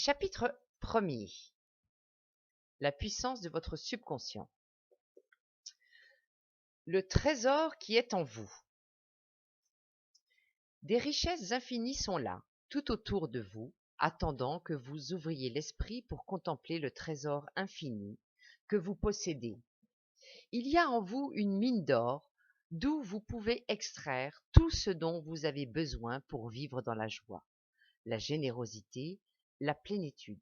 Chapitre 1er. La puissance de votre subconscient. Le trésor qui est en vous. Des richesses infinies sont là, tout autour de vous, attendant que vous ouvriez l'esprit pour contempler le trésor infini que vous possédez. Il y a en vous une mine d'or, d'où vous pouvez extraire tout ce dont vous avez besoin pour vivre dans la joie, la générosité, la plénitude.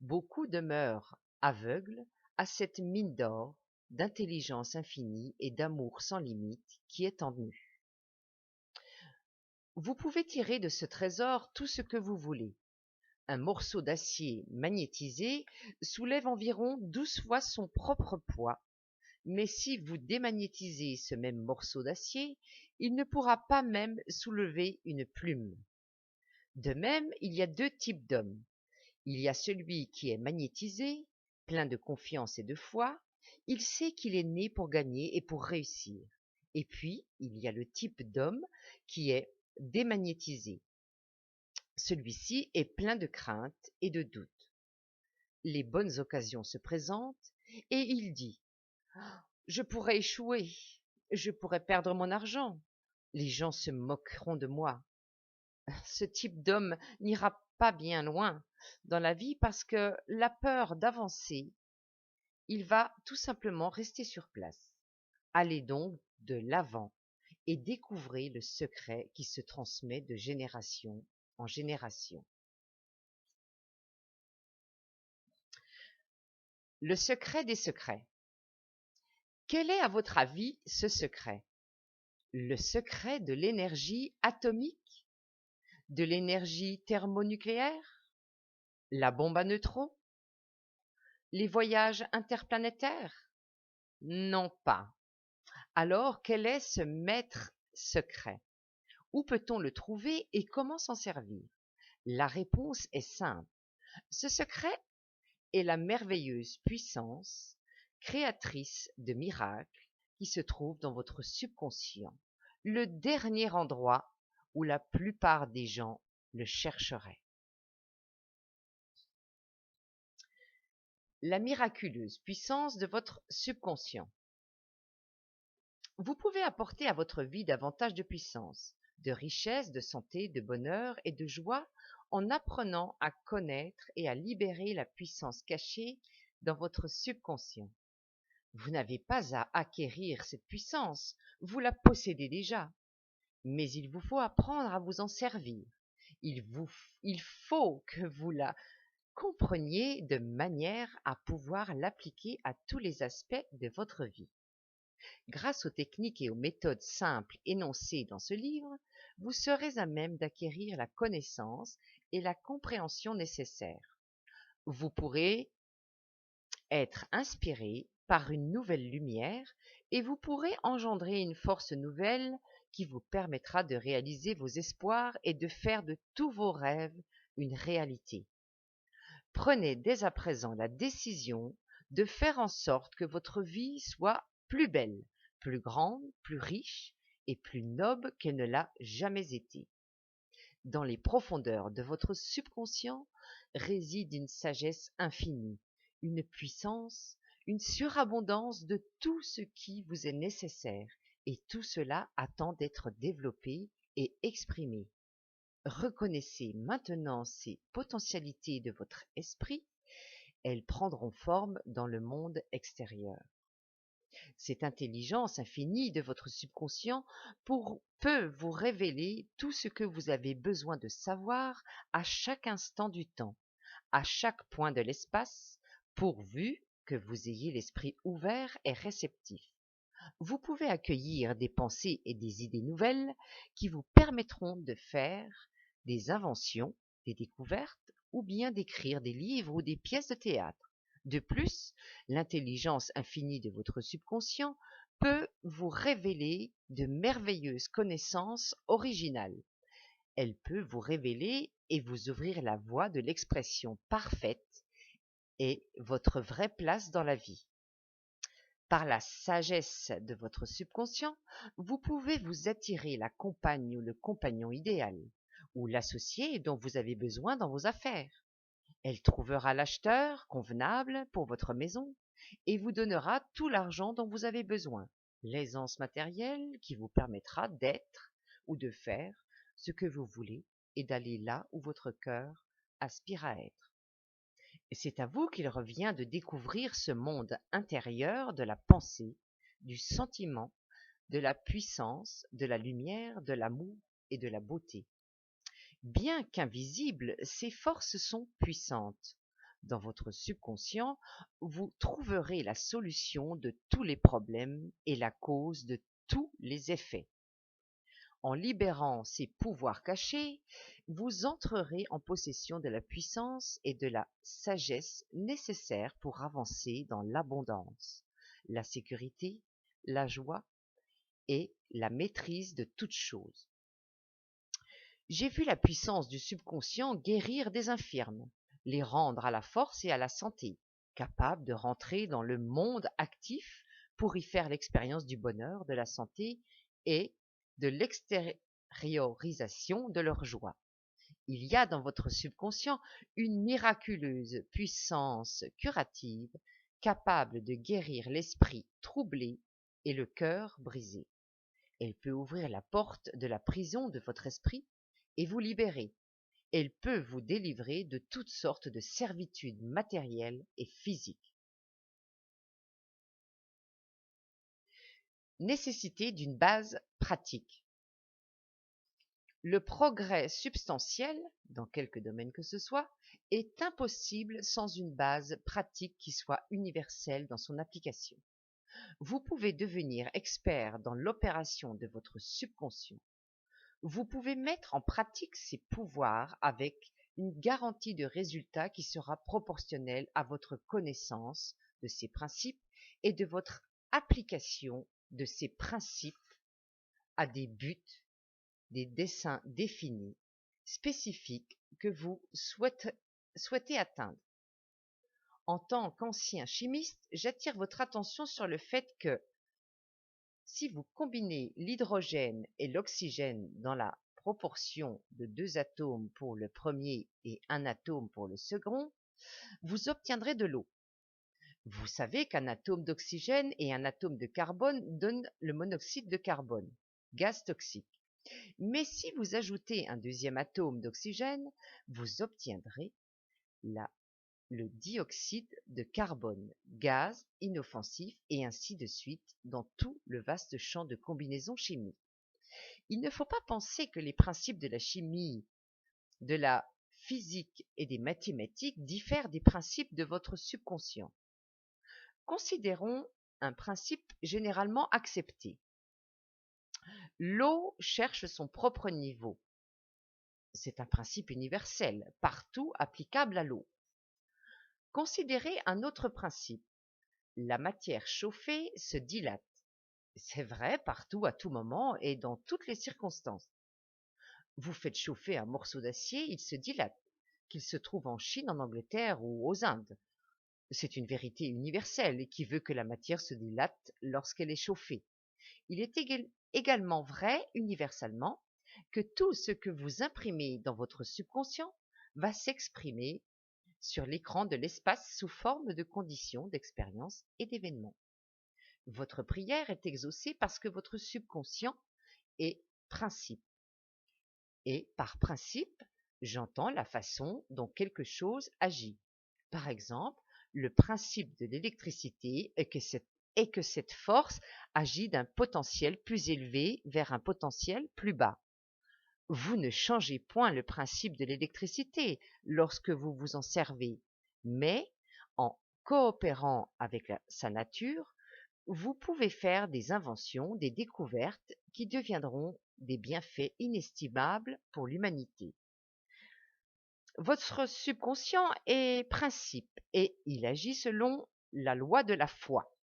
Beaucoup demeurent aveugles à cette mine d'or, d'intelligence infinie et d'amour sans limite qui est en nous. Vous pouvez tirer de ce trésor tout ce que vous voulez. Un morceau d'acier magnétisé soulève environ 12 fois son propre poids, mais si vous démagnétisez ce même morceau d'acier, il ne pourra pas même soulever une plume. De même, il y a deux types d'hommes. Il y a celui qui est magnétisé, plein de confiance et de foi, il sait qu'il est né pour gagner et pour réussir. Et puis, il y a le type d'homme qui est démagnétisé. Celui-ci est plein de crainte et de doute. Les bonnes occasions se présentent et il dit « Je pourrais échouer, je pourrais perdre mon argent, les gens se moqueront de moi. » Ce type d'homme n'ira pas bien loin dans la vie parce que la peur d'avancer, il va tout simplement rester sur place. Allez donc de l'avant et découvrez le secret qui se transmet de génération en génération. Le secret des secrets. Quel est à votre avis ce secret? Le secret de l'énergie atomique? De l'énergie thermonucléaire? La bombe à neutrons? Les voyages interplanétaires? Non pas. Alors, quel est ce maître secret? Où peut-on le trouver et comment s'en servir? La réponse est simple. Ce secret est la merveilleuse puissance créatrice de miracles qui se trouve dans votre subconscient, le dernier endroit où la plupart des gens le chercheraient. La miraculeuse puissance de votre subconscient. Vous pouvez apporter à votre vie davantage de puissance, de richesse, de santé, de bonheur et de joie en apprenant à connaître et à libérer la puissance cachée dans votre subconscient. Vous n'avez pas à acquérir cette puissance, vous la possédez déjà. Mais il vous faut apprendre à vous en servir. Il faut que vous la compreniez de manière à pouvoir l'appliquer à tous les aspects de votre vie. Grâce aux techniques et aux méthodes simples énoncées dans ce livre, vous serez à même d'acquérir la connaissance et la compréhension nécessaires. Vous pourrez être inspiré par une nouvelle lumière et vous pourrez engendrer une force nouvelle qui vous permettra de réaliser vos espoirs et de faire de tous vos rêves une réalité. Prenez dès à présent la décision de faire en sorte que votre vie soit plus belle, plus grande, plus riche et plus noble qu'elle ne l'a jamais été. Dans les profondeurs de votre subconscient réside une sagesse infinie, une puissance, une surabondance de tout ce qui vous est nécessaire, et tout cela attend d'être développé et exprimé. Reconnaissez maintenant ces potentialités de votre esprit, elles prendront forme dans le monde extérieur. Cette intelligence infinie de votre subconscient peut vous révéler tout ce que vous avez besoin de savoir à chaque instant du temps, à chaque point de l'espace, pourvu que vous ayez l'esprit ouvert et réceptif. Vous pouvez accueillir des pensées et des idées nouvelles qui vous permettront de faire des inventions, des découvertes ou bien d'écrire des livres ou des pièces de théâtre. De plus, l'intelligence infinie de votre subconscient peut vous révéler de merveilleuses connaissances originales. Elle peut vous révéler et vous ouvrir la voie de l'expression parfaite et votre vraie place dans la vie. Par la sagesse de votre subconscient, vous pouvez vous attirer la compagne ou le compagnon idéal, ou l'associé dont vous avez besoin dans vos affaires. Elle trouvera l'acheteur convenable pour votre maison et vous donnera tout l'argent dont vous avez besoin, l'aisance matérielle qui vous permettra d'être ou de faire ce que vous voulez et d'aller là où votre cœur aspire à être. Et c'est à vous qu'il revient de découvrir ce monde intérieur de la pensée, du sentiment, de la puissance, de la lumière, de l'amour et de la beauté. Bien qu'invisibles, ces forces sont puissantes. Dans votre subconscient, vous trouverez la solution de tous les problèmes et la cause de tous les effets. En libérant ces pouvoirs cachés, vous entrerez en possession de la puissance et de la sagesse nécessaires pour avancer dans l'abondance, la sécurité, la joie et la maîtrise de toutes choses. J'ai vu la puissance du subconscient guérir des infirmes, les rendre à la force et à la santé, capables de rentrer dans le monde actif pour y faire l'expérience du bonheur, de la santé et de l'extériorisation de leur joie. Il y a dans votre subconscient une miraculeuse puissance curative capable de guérir l'esprit troublé et le cœur brisé. Elle peut ouvrir la porte de la prison de votre esprit et vous libérer. Elle peut vous délivrer de toutes sortes de servitudes matérielles et physiques. Nécessité d'une base pratique. Le progrès substantiel, dans quelque domaine que ce soit, est impossible sans une base pratique qui soit universelle dans son application. Vous pouvez devenir expert dans l'opération de votre subconscient. Vous pouvez mettre en pratique ces pouvoirs avec une garantie de résultat qui sera proportionnelle à votre connaissance de ces principes et de votre application de ces principes à des buts, des desseins définis, spécifiques que vous souhaitez atteindre. En tant qu'ancien chimiste, j'attire votre attention sur le fait que si vous combinez l'hydrogène et l'oxygène dans la proportion de 2 atomes pour le premier et 1 atome pour le second, vous obtiendrez de l'eau. Vous savez qu'un atome d'oxygène et un atome de carbone donnent le monoxyde de carbone, gaz toxique. Mais si vous ajoutez un deuxième atome d'oxygène, vous obtiendrez le dioxyde de carbone, gaz inoffensif, et ainsi de suite dans tout le vaste champ de combinaisons chimiques. Il ne faut pas penser que les principes de la chimie, de la physique et des mathématiques diffèrent des principes de votre subconscient. Considérons un principe généralement accepté. L'eau cherche son propre niveau. C'est un principe universel, partout applicable à l'eau. Considérez un autre principe. La matière chauffée se dilate. C'est vrai partout, à tout moment et dans toutes les circonstances. Vous faites chauffer un morceau d'acier, il se dilate, qu'il se trouve en Chine, en Angleterre ou aux Indes. C'est une vérité universelle qui veut que la matière se dilate lorsqu'elle est chauffée. Il est également vrai, universellement, que tout ce que vous imprimez dans votre subconscient va s'exprimer sur l'écran de l'espace sous forme de conditions, d'expériences et d'événements. Votre prière est exaucée parce que votre subconscient est principe. Et par principe, j'entends la façon dont quelque chose agit. Par exemple, le principe de l'électricité est que cette force agit d'un potentiel plus élevé vers un potentiel plus bas. Vous ne changez point le principe de l'électricité lorsque vous vous en servez, mais en coopérant avec sa nature, vous pouvez faire des inventions, des découvertes qui deviendront des bienfaits inestimables pour l'humanité. Votre subconscient est principe et il agit selon la loi de la foi.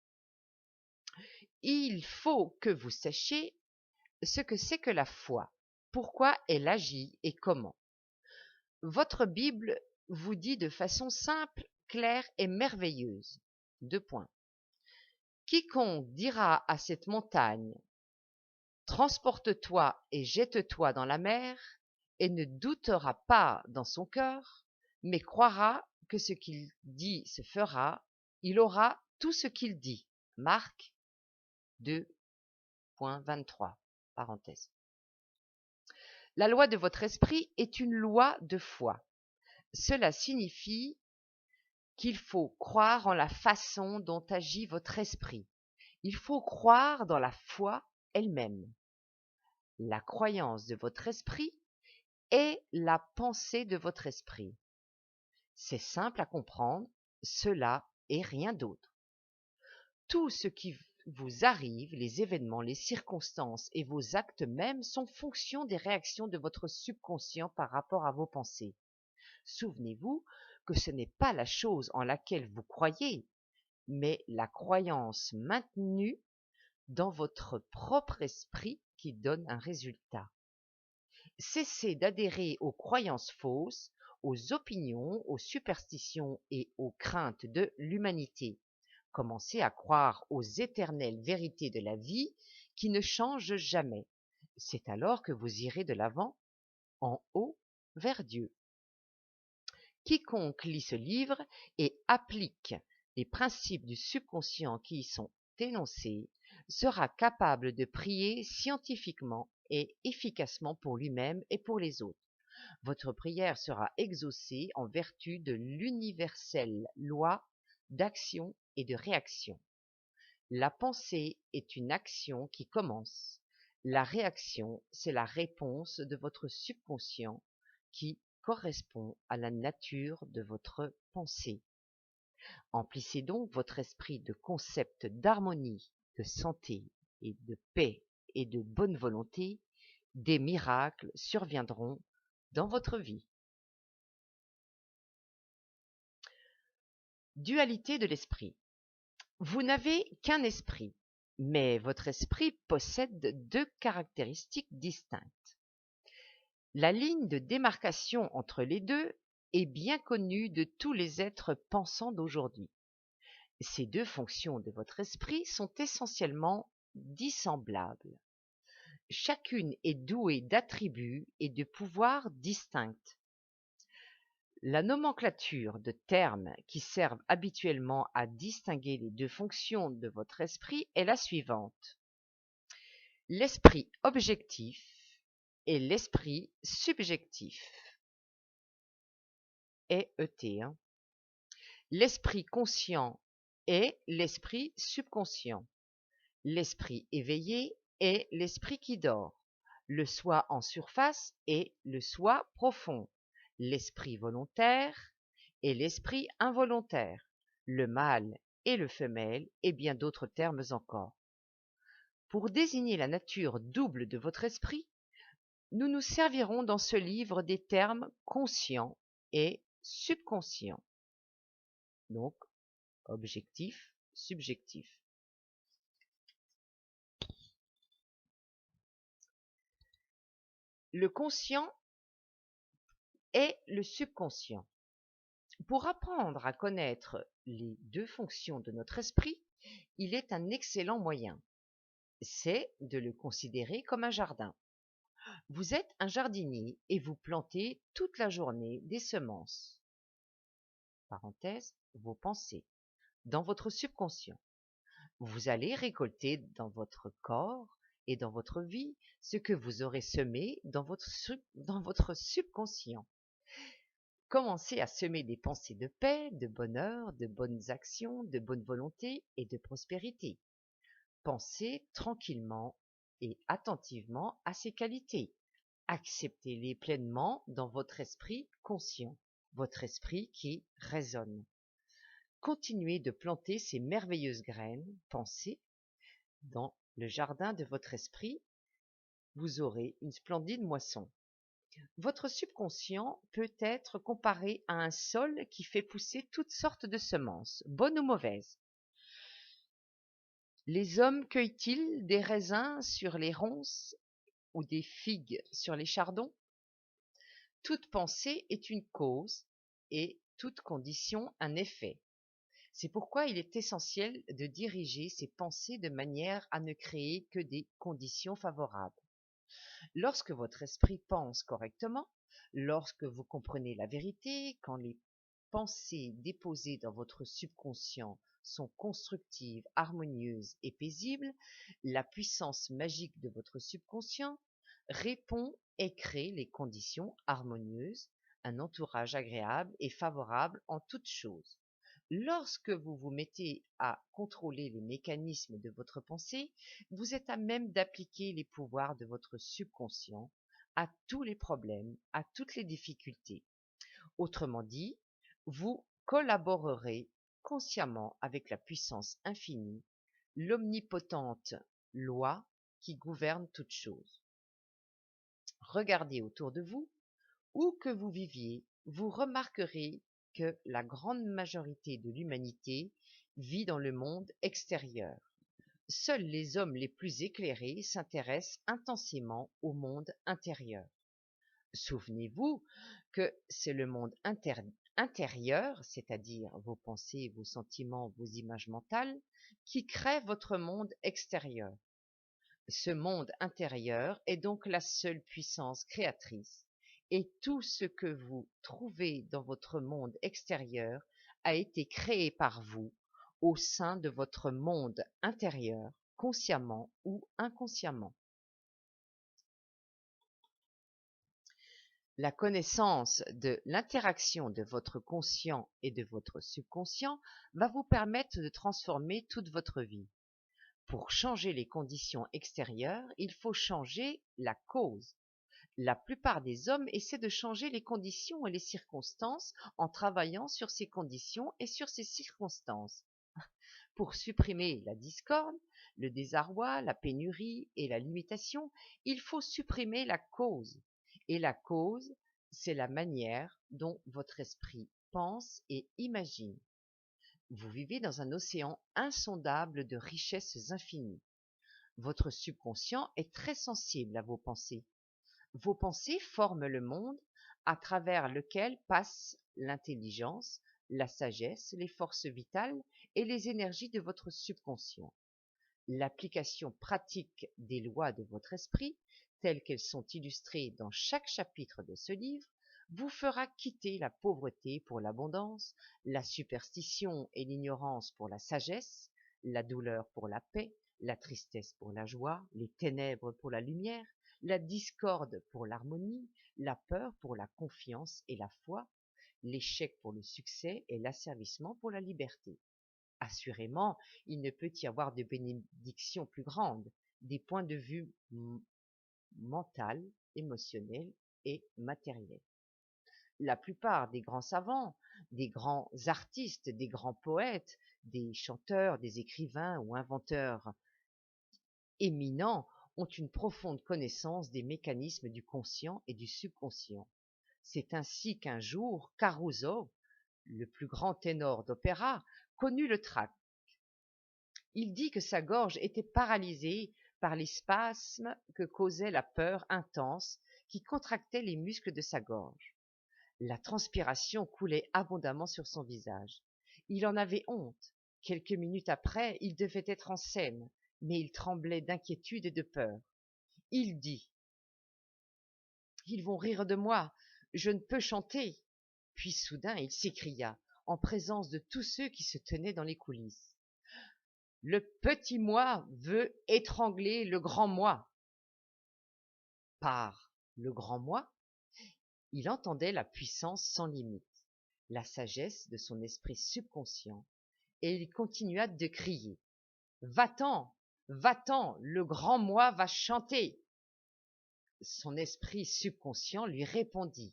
Il faut que vous sachiez ce que c'est que la foi, pourquoi elle agit et comment. Votre Bible vous dit de façon simple, claire et merveilleuse. 2 points. Quiconque dira à cette montagne, transporte-toi et jette-toi dans la mer, et ne doutera pas dans son cœur, mais croira que ce qu'il dit se fera, il aura tout ce qu'il dit. Marc 2.23, parenthèse. La loi de votre esprit est une loi de foi. Cela signifie qu'il faut croire en la façon dont agit votre esprit. Il faut croire dans la foi elle-même. La croyance de votre esprit est la pensée de votre esprit. C'est simple à comprendre, cela et rien d'autre. Tout ce qui vous arrive, les événements, les circonstances et vos actes même sont fonction des réactions de votre subconscient par rapport à vos pensées. Souvenez-vous que ce n'est pas la chose en laquelle vous croyez, mais la croyance maintenue dans votre propre esprit qui donne un résultat. Cessez d'adhérer aux croyances fausses, aux opinions, aux superstitions et aux craintes de l'humanité. Commencez à croire aux éternelles vérités de la vie qui ne changent jamais. C'est alors que vous irez de l'avant, en haut, vers Dieu. Quiconque lit ce livre et applique les principes du subconscient qui y sont énoncés sera capable de prier scientifiquement et efficacement pour lui-même et pour les autres. Votre prière sera exaucée en vertu de l'universelle loi d'action et de réaction. La pensée est une action qui commence. La réaction, c'est la réponse de votre subconscient qui correspond à la nature de votre pensée. Emplissez donc votre esprit de concepts d'harmonie, de santé et de paix et de bonne volonté. Des miracles surviendront dans votre vie. Dualité de l'esprit. Vous n'avez qu'un esprit, mais votre esprit possède deux caractéristiques distinctes. La ligne de démarcation entre les deux est bien connue de tous les êtres pensants d'aujourd'hui. Ces deux fonctions de votre esprit sont essentiellement dissemblables. Chacune est douée d'attributs et de pouvoirs distincts. La nomenclature de termes qui servent habituellement à distinguer les deux fonctions de votre esprit est la suivante. L'esprit objectif et l'esprit subjectif. EET. L'esprit conscient et l'esprit subconscient. L'esprit éveillé et l'esprit qui dort. Le soi en surface et le soi profond. L'esprit volontaire et l'esprit involontaire, le mâle et le femelle, et bien d'autres termes encore. Pour désigner la nature double de votre esprit, nous nous servirons dans ce livre des termes conscient et subconscient. Donc, objectif, subjectif. Le conscient et le subconscient. Pour apprendre à connaître les deux fonctions de notre esprit, il est un excellent moyen. C'est de le considérer comme un jardin. Vous êtes un jardinier et vous plantez toute la journée des semences. Parenthèse, vos pensées, dans votre subconscient. Vous allez récolter dans votre corps et dans votre vie ce que vous aurez semé dans votre subconscient. Commencez à semer des pensées de paix, de bonheur, de bonnes actions, de bonne volonté et de prospérité. Pensez tranquillement et attentivement à ces qualités. Acceptez-les pleinement dans votre esprit conscient, votre esprit qui résonne. Continuez de planter ces merveilleuses graines, pensées, dans le jardin de votre esprit. Vous aurez une splendide moisson. Votre subconscient peut être comparé à un sol qui fait pousser toutes sortes de semences, bonnes ou mauvaises. Les hommes cueillent-ils des raisins sur les ronces ou des figues sur les chardons? Toute pensée est une cause et toute condition un effet. C'est pourquoi il est essentiel de diriger ses pensées de manière à ne créer que des conditions favorables. Lorsque votre esprit pense correctement, lorsque vous comprenez la vérité, quand les pensées déposées dans votre subconscient sont constructives, harmonieuses et paisibles, la puissance magique de votre subconscient répond et crée les conditions harmonieuses, un entourage agréable et favorable en toutes choses. Lorsque vous vous mettez à contrôler les mécanismes de votre pensée, vous êtes à même d'appliquer les pouvoirs de votre subconscient à tous les problèmes, à toutes les difficultés. Autrement dit, vous collaborerez consciemment avec la puissance infinie, l'omnipotente loi qui gouverne toutes choses. Regardez autour de vous, où que vous viviez, vous remarquerez que la grande majorité de l'humanité vit dans le monde extérieur. Seuls les hommes les plus éclairés s'intéressent intensément au monde intérieur. Souvenez-vous que c'est le monde intérieur, c'est-à-dire vos pensées, vos sentiments, vos images mentales, qui crée votre monde extérieur. Ce monde intérieur est donc la seule puissance créatrice, et tout ce que vous trouvez dans votre monde extérieur a été créé par vous au sein de votre monde intérieur, consciemment ou inconsciemment. La connaissance de l'interaction de votre conscient et de votre subconscient va vous permettre de transformer toute votre vie. Pour changer les conditions extérieures, il faut changer la cause. La plupart des hommes essaient de changer les conditions et les circonstances en travaillant sur ces conditions et sur ces circonstances. Pour supprimer la discorde, le désarroi, la pénurie et la limitation, il faut supprimer la cause. Et la cause, c'est la manière dont votre esprit pense et imagine. Vous vivez dans un océan insondable de richesses infinies. Votre subconscient est très sensible à vos pensées. Vos pensées forment le monde à travers lequel passent l'intelligence, la sagesse, les forces vitales et les énergies de votre subconscient. L'application pratique des lois de votre esprit, telles qu'elles sont illustrées dans chaque chapitre de ce livre, vous fera quitter la pauvreté pour l'abondance, la superstition et l'ignorance pour la sagesse, la douleur pour la paix, la tristesse pour la joie, les ténèbres pour la lumière, la discorde pour l'harmonie, la peur pour la confiance et la foi, l'échec pour le succès et l'asservissement pour la liberté. Assurément, il ne peut y avoir de bénédiction plus grande, des points de vue mental, émotionnel et matériel. La plupart des grands savants, des grands artistes, des grands poètes, des chanteurs, des écrivains ou inventeurs éminents ont une profonde connaissance des mécanismes du conscient et du subconscient. C'est ainsi qu'un jour, Caruso, le plus grand ténor d'opéra, connut le trac. Il dit que sa gorge était paralysée par les spasmes que causait la peur intense qui contractait les muscles de sa gorge. La transpiration coulait abondamment sur son visage. Il en avait honte. Quelques minutes après, il devait être en scène, mais il tremblait d'inquiétude et de peur. Il dit: « Ils vont rire de moi, je ne peux chanter. » Puis soudain, il s'écria, en présence de tous ceux qui se tenaient dans les coulisses: « Le petit moi veut étrangler le grand moi. » Par le grand moi, il entendait la puissance sans limite, la sagesse de son esprit subconscient, et il continua de crier: « Va-t'en, va-t'en, le grand moi va chanter. » Son esprit subconscient lui répondit,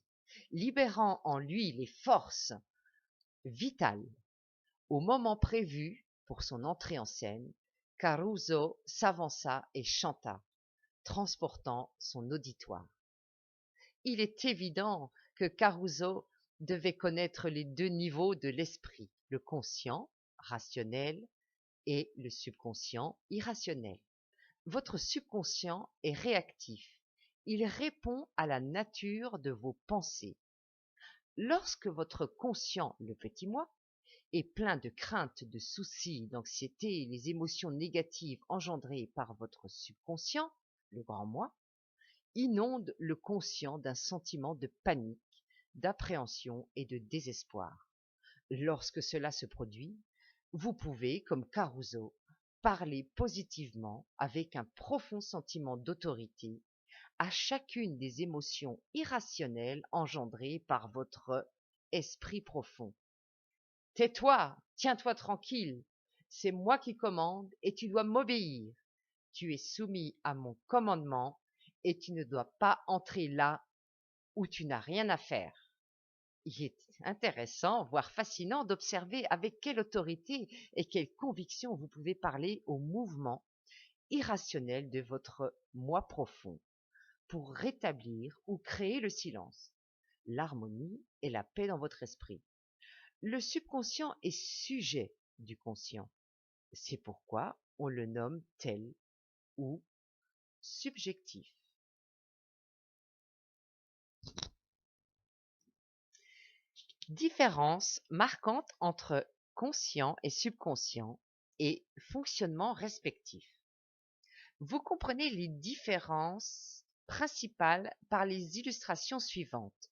libérant en lui les forces vitales. Au moment prévu pour son entrée en scène, Caruso s'avança et chanta, transportant son auditoire. Il est évident que Caruso devait connaître les deux niveaux de l'esprit, le conscient, rationnel, et le subconscient, irrationnel. Votre subconscient est réactif. Il répond à la nature de vos pensées. Lorsque votre conscient, le petit moi, est plein de craintes, de soucis, d'anxiété, les émotions négatives engendrées par votre subconscient, le grand moi, inonde le conscient d'un sentiment de panique, d'appréhension et de désespoir. Lorsque cela se produit, vous pouvez, comme Caruso, parler positivement avec un profond sentiment d'autorité à chacune des émotions irrationnelles engendrées par votre esprit profond. Tais-toi, tiens-toi tranquille, c'est moi qui commande et tu dois m'obéir. Tu es soumis à mon commandement et tu ne dois pas entrer là où tu n'as rien à faire. Il est intéressant, voire fascinant, d'observer avec quelle autorité et quelle conviction vous pouvez parler au mouvement irrationnel de votre moi profond pour rétablir ou créer le silence, l'harmonie et la paix dans votre esprit. Le subconscient est sujet du conscient. C'est pourquoi on le nomme tel ou subjectif. Différence marquante entre conscient et subconscient et fonctionnement respectif. Vous comprenez les différences principales par les illustrations suivantes.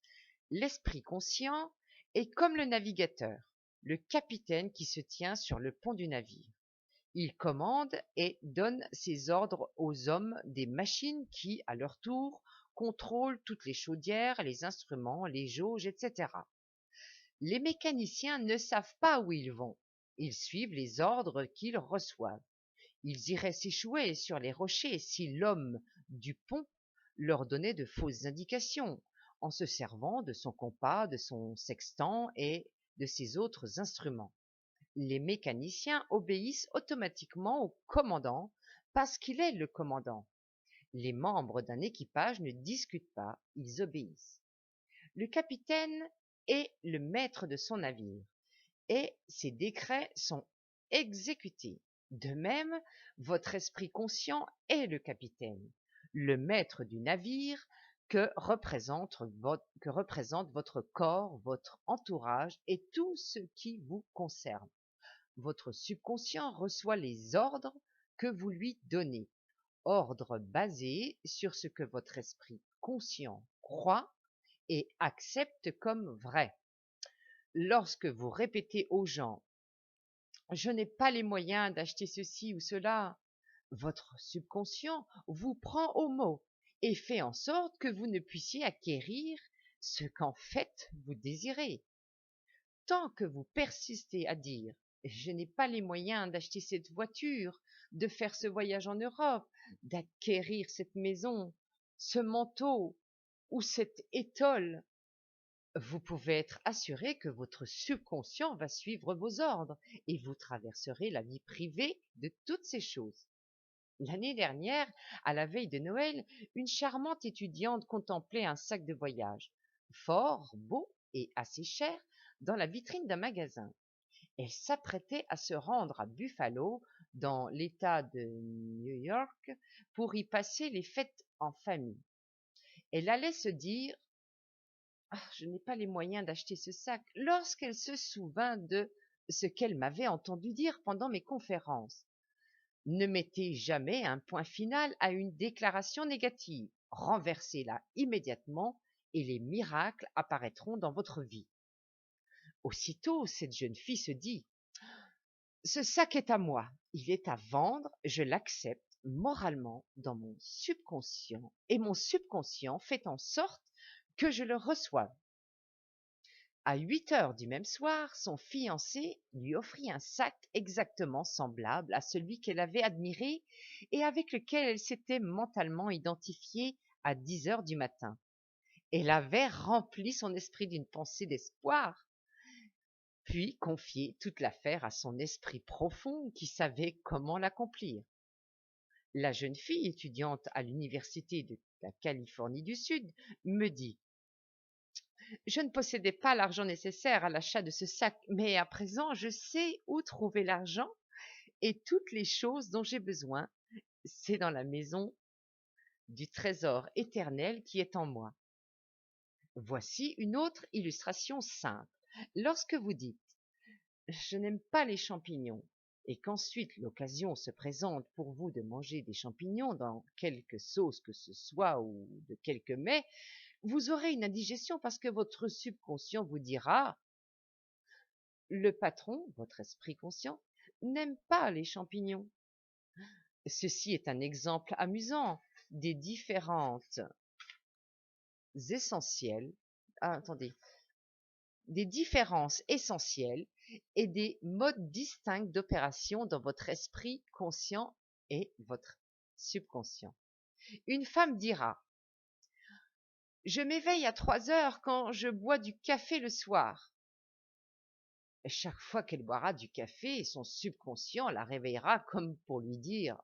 L'esprit conscient est comme le navigateur, le capitaine qui se tient sur le pont du navire. Il commande et donne ses ordres aux hommes des machines qui, à leur tour, contrôlent toutes les chaudières, les instruments, les jauges, etc. Les mécaniciens ne savent pas où ils vont. Ils suivent les ordres qu'ils reçoivent. Ils iraient s'échouer sur les rochers si l'homme du pont leur donnait de fausses indications, en se servant de son compas, de son sextant et de ses autres instruments. Les mécaniciens obéissent automatiquement au commandant parce qu'il est le commandant. Les membres d'un équipage ne discutent pas, ils obéissent. Le capitaine est le maître de son navire et ses décrets sont exécutés. De même, votre esprit conscient est le capitaine, le maître du navire que représente votre corps, votre entourage et tout ce qui vous concerne. Votre subconscient reçoit les ordres que vous lui donnez, ordres basés sur ce que votre esprit conscient croit et accepte comme vrai. Lorsque vous répétez aux gens « Je n'ai pas les moyens d'acheter ceci ou cela », votre subconscient vous prend au mot et fait en sorte que vous ne puissiez acquérir ce qu'en fait vous désirez. Tant que vous persistez à dire « Je n'ai pas les moyens d'acheter cette voiture, de faire ce voyage en Europe, d'acquérir cette maison, ce manteau ou cette étole », vous pouvez être assuré que votre subconscient va suivre vos ordres et vous traverserez la vie privée de toutes ces choses. L'année dernière, à la veille de Noël, une charmante étudiante contemplait un sac de voyage, fort beau et assez cher, dans la vitrine d'un magasin. Elle s'apprêtait à se rendre à Buffalo, dans l'État de New York, pour y passer les fêtes en famille. Elle allait se dire « Ah, je n'ai pas les moyens d'acheter ce sac » lorsqu'elle se souvint de ce qu'elle m'avait entendu dire pendant mes conférences. Ne mettez jamais un point final à une déclaration négative. Renversez-la immédiatement et les miracles apparaîtront dans votre vie. Aussitôt, cette jeune fille se dit « Ce sac est à moi, il est à vendre, je l'accepte moralement dans mon subconscient et mon subconscient fait en sorte que je le reçoive. » À 8 heures du même soir, son fiancé lui offrit un sac exactement semblable à celui qu'elle avait admiré et avec lequel elle s'était mentalement identifiée à 10 heures du matin. Elle avait rempli son esprit d'une pensée d'espoir, puis confié toute l'affaire à son esprit profond qui savait comment l'accomplir. La jeune fille, étudiante à l'université de la Californie du Sud, me dit je ne possédais pas l'argent nécessaire à l'achat de ce sac, mais à présent je sais où trouver l'argent et toutes les choses dont j'ai besoin. C'est dans la maison du trésor éternel qui est en moi. Voici une autre illustration simple. Lorsque vous dites « Je n'aime pas les champignons » et qu'ensuite l'occasion se présente pour vous de manger des champignons dans quelque sauce que ce soit ou de quelque mets, vous aurez une indigestion parce que votre subconscient vous dira: le patron, votre esprit conscient, n'aime pas les champignons. Ceci est un exemple amusant des différentes essentielles. Ah, attendez, des différences essentielles et des modes distincts d'opération dans votre esprit conscient et votre subconscient. Une femme dira: je m'éveille à 3 heures quand je bois du café le soir. Et chaque fois qu'elle boira du café, son subconscient la réveillera comme pour lui dire: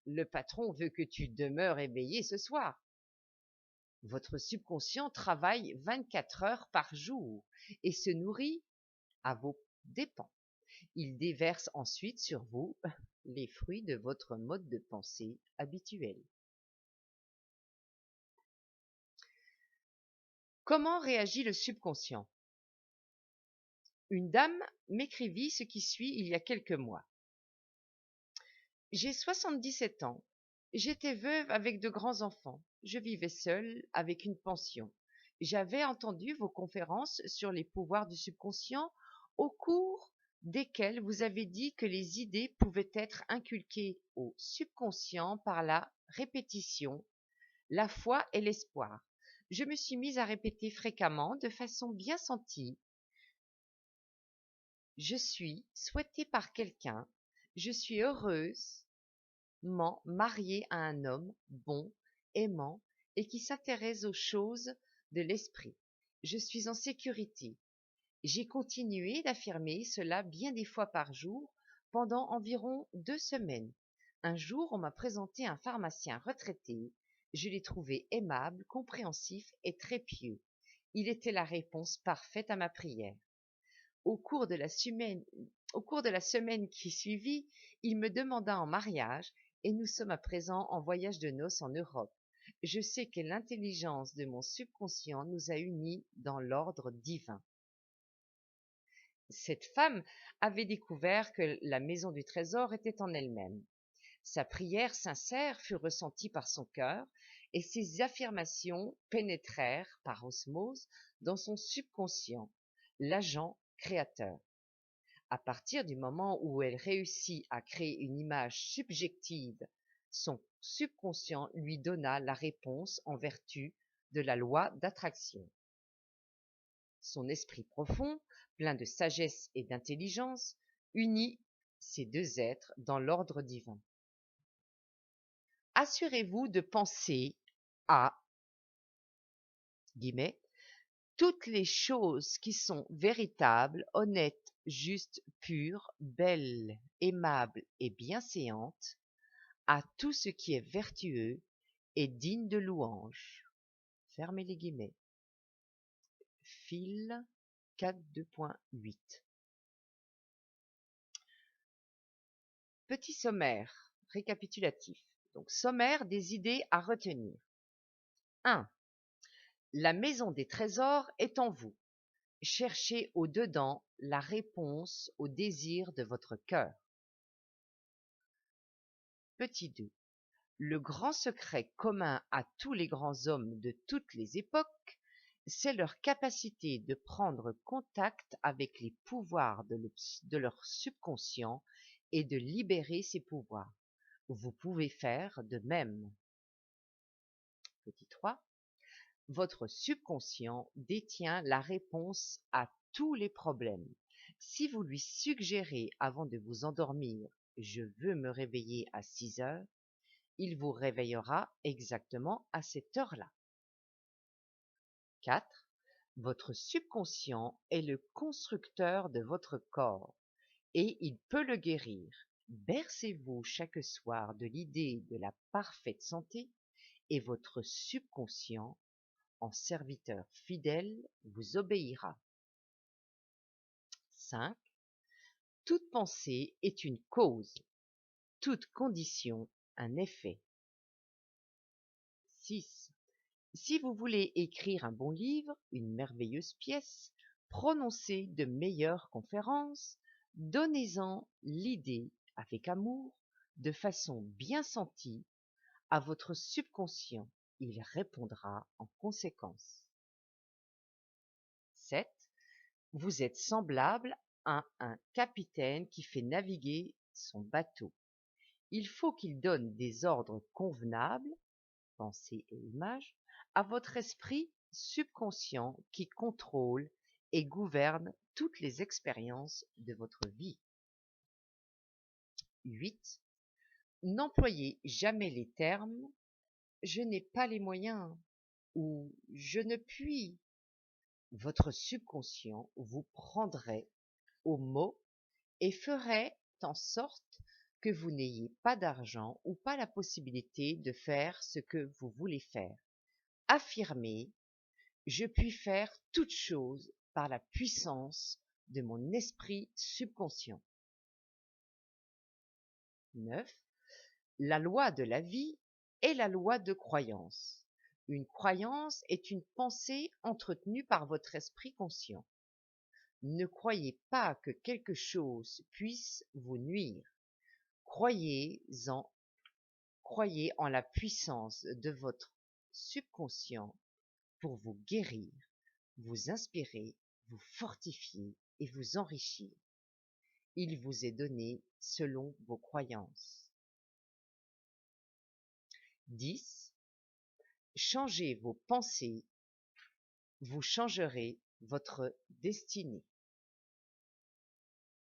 le patron veut que tu demeures éveillé ce soir. Votre subconscient travaille 24 heures par jour et se nourrit à vos dépens. Il déverse ensuite sur vous les fruits de votre mode de pensée habituel. Comment réagit le subconscient? Une dame m'écrivit ce qui suit il y a quelques mois. J'ai 77 ans. J'étais veuve avec de grands enfants. Je vivais seule avec une pension. J'avais entendu vos conférences sur les pouvoirs du subconscient au cours desquelles vous avez dit que les idées pouvaient être inculquées au subconscient par la répétition, la foi et l'espoir. Je me suis mise à répéter fréquemment, de façon bien sentie: je suis souhaitée par quelqu'un, je suis heureusement mariée à un homme bon, aimant et qui s'intéresse aux choses de l'esprit. Je suis en sécurité. J'ai continué d'affirmer cela bien des fois par jour pendant environ 2 semaines. Un jour, on m'a présenté un pharmacien retraité. Je l'ai trouvé aimable, compréhensif et très pieux. Il était la réponse parfaite à ma prière. Au cours de la semaine qui suivit, il me demanda en mariage et nous sommes à présent en voyage de noces en Europe. Je sais que l'intelligence de mon subconscient nous a unis dans l'ordre divin. Cette femme avait découvert que la maison du trésor était en elle-même. Sa prière sincère fut ressentie par son cœur et ses affirmations pénétrèrent par osmose dans son subconscient, l'agent créateur. À partir du moment où elle réussit à créer une image subjective, son subconscient lui donna la réponse en vertu de la loi d'attraction. Son esprit profond, plein de sagesse et d'intelligence, unit ces deux êtres dans l'ordre divin. Assurez-vous de penser à guillemets, toutes les choses qui sont véritables, honnêtes, justes, pures, belles, aimables et bienséantes, à tout ce qui est vertueux et digne de louange. Fermez les guillemets. Fil 4.2.8. Petit sommaire récapitulatif. Donc, sommaire des idées à retenir. 1. La maison des trésors est en vous. Cherchez au-dedans la réponse au désir de votre cœur. Petit 2. Le grand secret commun à tous les grands hommes de toutes les époques, c'est leur capacité de prendre contact avec les pouvoirs de leur subconscient et de libérer ces pouvoirs. Vous pouvez faire de même. Petit 3. Votre subconscient détient la réponse à tous les problèmes. Si vous lui suggérez avant de vous endormir « je veux me réveiller à 6 heures », il vous réveillera exactement à cette heure-là. 4. Votre subconscient est le constructeur de votre corps et il peut le guérir. Bercez-vous chaque soir de l'idée de la parfaite santé et votre subconscient, en serviteur fidèle, vous obéira. 5. Toute pensée est une cause, toute condition un effet. 6. Si vous voulez écrire un bon livre, une merveilleuse pièce, prononcer de meilleures conférences, Donnez-en l'idée avec amour, de façon bien sentie, à votre subconscient. Il répondra en conséquence. 7. Vous êtes semblable à un capitaine qui fait naviguer son bateau. Il faut qu'il donne des ordres convenables, pensée et image, à votre esprit subconscient qui contrôle et gouverne toutes les expériences de votre vie. 8. N'employez jamais les termes je n'ai pas les moyens ou je ne puis. Votre subconscient vous prendrait au mot et ferait en sorte que vous n'ayez pas d'argent ou pas la possibilité de faire ce que vous voulez faire. Affirmez je puis faire toute chose par la puissance de mon esprit subconscient. 9. La loi de la vie est la loi de croyance. Une croyance est une pensée entretenue par votre esprit conscient. Ne croyez pas que quelque chose puisse vous nuire. Croyez en la puissance de votre subconscient pour vous guérir, vous inspirer, vous fortifier et vous enrichir. Il vous est donné selon vos croyances. 10. Changez vos pensées, vous changerez votre destinée.